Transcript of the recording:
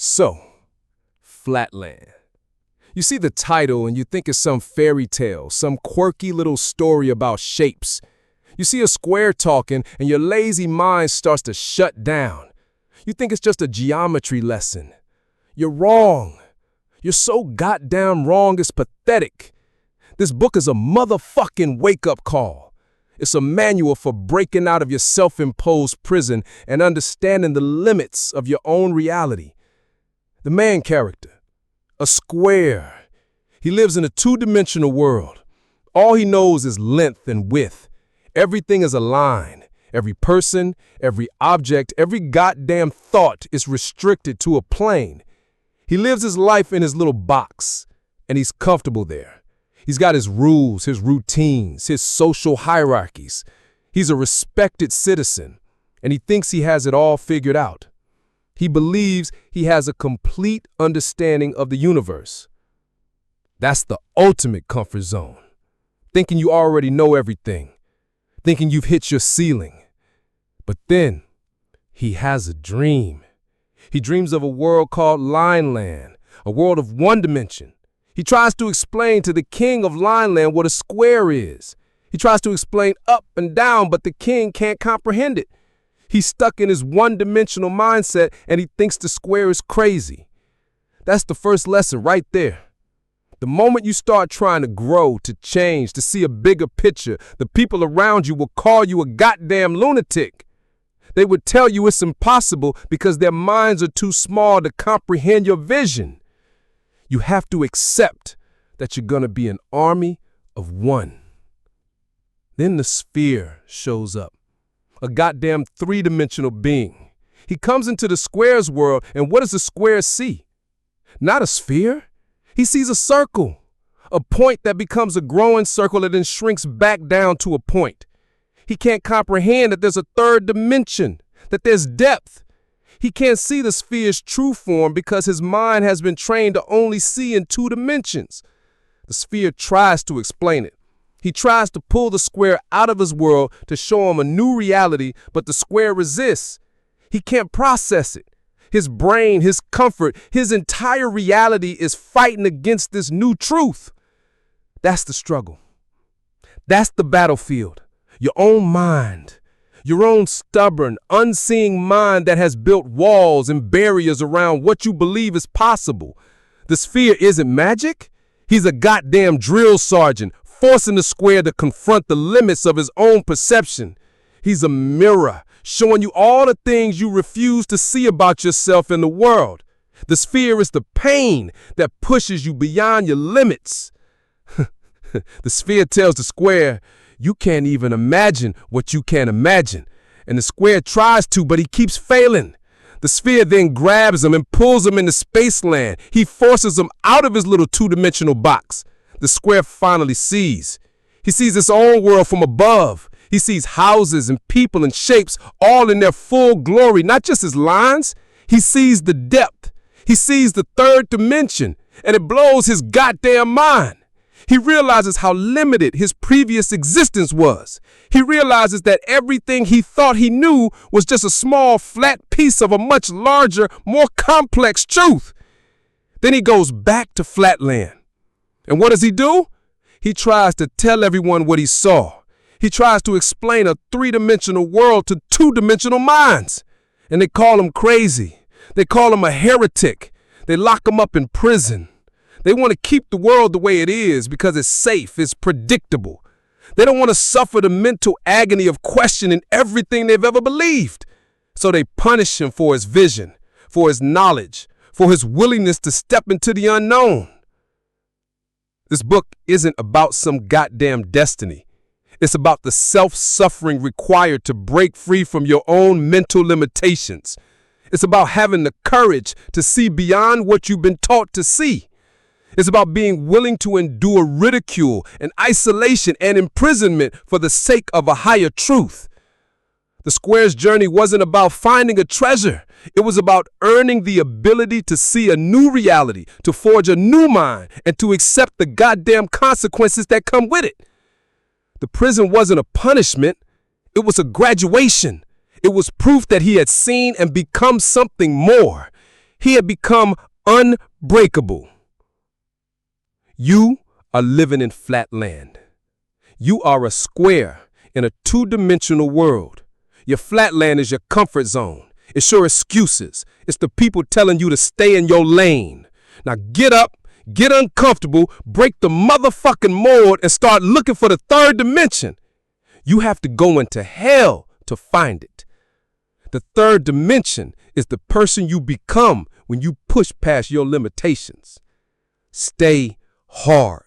So, Flatland. You see the title and you think it's some fairy tale, some quirky little story about shapes. You see a square talking and your lazy mind starts to shut down. You think it's just a geometry lesson. You're wrong. You're so goddamn wrong, it's pathetic. This book is a motherfucking wake-up call. It's a manual for breaking out of your self-imposed prison and understanding the limits of your own reality. The main character, a square. He lives in a two-dimensional world. All he knows is length and width. Everything is a line. Every person, every object, every goddamn thought is restricted to a plane. He lives his life in his little box, and he's comfortable there. He's got his rules, his routines, his social hierarchies. He's a respected citizen, and he thinks he has it all figured out. He believes he has a complete understanding of the universe. That's the ultimate comfort zone. Thinking you already know everything. Thinking you've hit your ceiling. But then, he has a dream. He dreams of a world called Lineland, a world of one dimension. He tries to explain to the king of Lineland what a square is. He tries to explain up and down, but the king can't comprehend it. He's stuck in his one-dimensional mindset, and he thinks the square is crazy. That's the first lesson right there. The moment you start trying to grow, to change, to see a bigger picture, the people around you will call you a goddamn lunatic. They would tell you it's impossible because their minds are too small to comprehend your vision. You have to accept that you're going to be an army of one. Then the sphere shows up, a goddamn three-dimensional being. He comes into the square's world, and what does the square see? Not a sphere. He sees a circle, a point that becomes a growing circle and then shrinks back down to a point. He can't comprehend that there's a third dimension, that there's depth. He can't see the sphere's true form because his mind has been trained to only see in two dimensions. The sphere tries to explain it. He tries to pull the square out of his world to show him a new reality, but the square resists. He can't process it. His brain, his comfort, his entire reality is fighting against this new truth. That's the struggle. That's the battlefield. Your own mind. Your own stubborn, unseeing mind that has built walls and barriers around what you believe is possible. The sphere isn't magic. He's a goddamn drill sergeant, forcing the square to confront the limits of his own perception. He's a mirror, showing you all the things you refuse to see about yourself in the world. The sphere is the pain that pushes you beyond your limits. The sphere tells the square, you can't even imagine what you can't imagine. And the square tries to, but he keeps failing. The sphere then grabs him and pulls him into Spaceland. He forces him out of his little two-dimensional box. The square finally sees. He sees his own world from above. He sees houses and people and shapes all in their full glory, not just his lines. He sees the depth. He sees the third dimension, and it blows his goddamn mind. He realizes how limited his previous existence was. He realizes that everything he thought he knew was just a small, flat piece of a much larger, more complex truth. Then he goes back to Flatland. And what does he do? He tries to tell everyone what he saw. He tries to explain a three-dimensional world to two-dimensional minds. And they call him crazy. They call him a heretic. They lock him up in prison. They want to keep the world the way it is because it's safe, it's predictable. They don't want to suffer the mental agony of questioning everything they've ever believed. So they punish him for his vision, for his knowledge, for his willingness to step into the unknown. This book isn't about some goddamn destiny. It's about the self-suffering required to break free from your own mental limitations. It's about having the courage to see beyond what you've been taught to see. It's about being willing to endure ridicule and isolation and imprisonment for the sake of a higher truth. The square's journey wasn't about finding a treasure. It was about earning the ability to see a new reality, to forge a new mind, and to accept the goddamn consequences that come with it. The prison wasn't a punishment. It was a graduation. It was proof that he had seen and become something more. He had become unbreakable. You are living in Flatland. You are a square in a two-dimensional world. Your Flatland is your comfort zone. It's your excuses. It's the people telling you to stay in your lane. Now get up, get uncomfortable, break the motherfucking mold, and start looking for the third dimension. You have to go into hell to find it. The third dimension is the person you become when you push past your limitations. Stay hard.